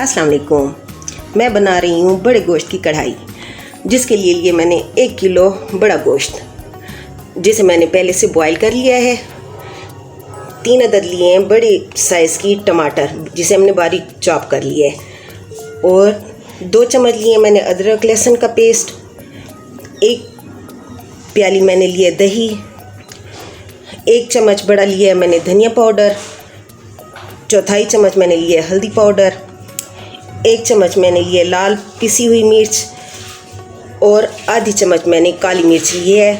अस्सलाम वालेकुम। मैं बना रही हूँ बड़े गोश्त की कढ़ाई, जिसके लिए मैंने 1 किलो बड़ा गोश्त, जिसे मैंने पहले से बॉईल कर लिया है। 3 अदद लिए हैं बड़ी साइज़ की टमाटर, जिसे हमने बारीक चॉप कर लिया है। और 2 चम्मच लिए मैंने अदरक लहसुन का पेस्ट। 1 प्याली मैंने लिया दही। 1 चम्मच बड़ा लिया मैंने धनिया पाउडर। 1/4 चम्मच मैंने लिया हल्दी पाउडर। 1 चम्मच मैंने लिए लाल पिसी हुई मिर्च और आधी चम्मच मैंने काली मिर्च ली है।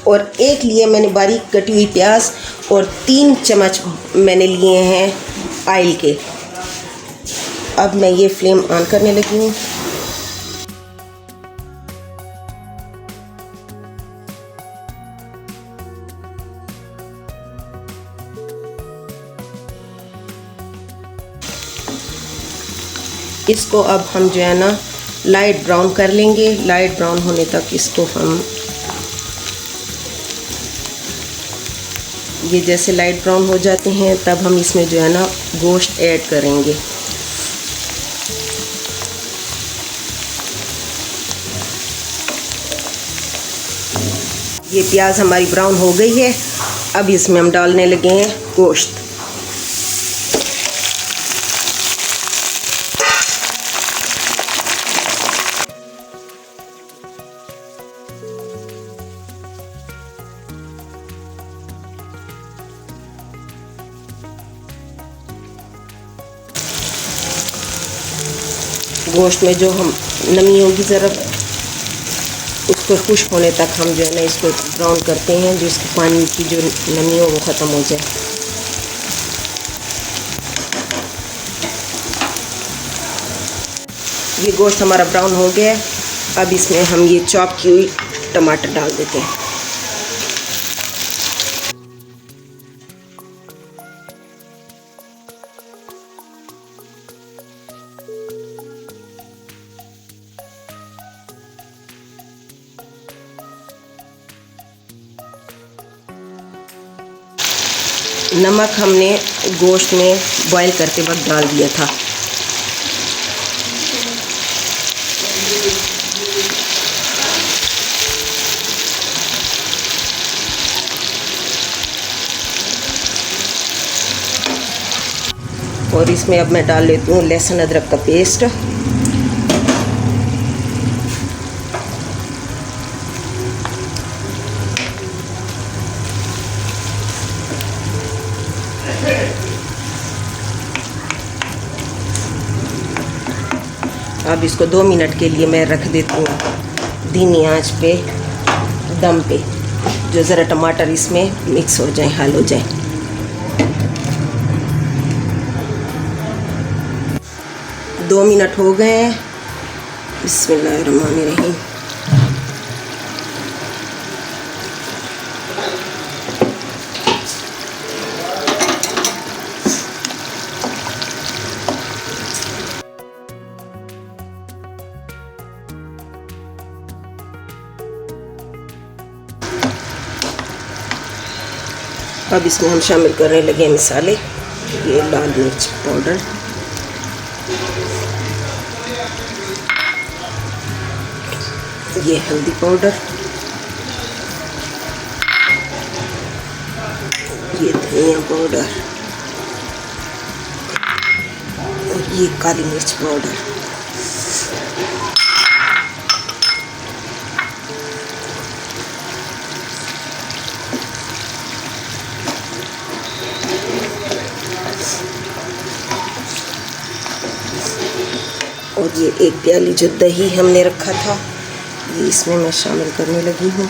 और 1 लिए मैंने बारीक कटी हुई प्याज और 3 चम्मच मैंने लिए हैं ऑयल के। अब मैं ये फ्लेम ऑन करने लगी हूँ। इसको अब हम जो है ना लाइट ब्राउन कर लेंगे। लाइट ब्राउन होने तक इसको हम ये जैसे लाइट ब्राउन हो जाते हैं तब हम इसमें जो है ना गोश्त ऐड करेंगे। ये प्याज हमारी ब्राउन हो गई है। अब इसमें हम डालने लगे हैं गोश्त। गोश्त में जो हम नमी होगी ज़रा उसको खुश्क होने तक हम जो है ना इसको ब्राउन करते हैं, जो इसकी पानी की जो नमी हो वो ख़त्म हो जाए। ये गोश्त हमारा ब्राउन हो गया है। अब इसमें हम ये चॉप की हुई टमाटर डाल देते हैं। नमक हमने गोश्त में बॉईल करते वक्त डाल दिया था। और इसमें अब मैं डाल लेती हूँ लहसुन अदरक का पेस्ट। अब इसको 2 मिनट के लिए मैं रख देती हूँ धीमी आंच पे दम पे, जो ज़रा टमाटर इसमें मिक्स हो जाए, हल हो जाए। दो मिनट हो गए हैं। बिस्मिल्लाहिर्रहमानिर्रहीम। अब इसमें हम शामिल करने लगे मसाले। ये लाल मिर्च पाउडर, ये हल्दी पाउडर, ये धनिया पाउडर और ये काली मिर्च पाउडर। और ये 1 प्याली जो दही हमने रखा था ये इसमें मैं शामिल करने लगी हूँ।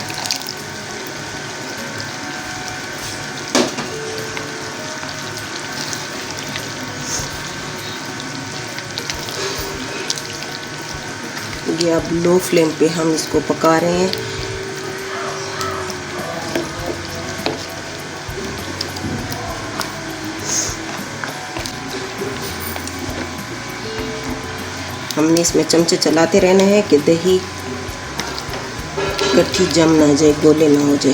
ये अब लो फ्लेम पे हम इसको पका रहे हैं। हमने इसमें चमचे चलाते रहना है कि दही गट्ठी जम ना जाए, गोले ना हो जाए।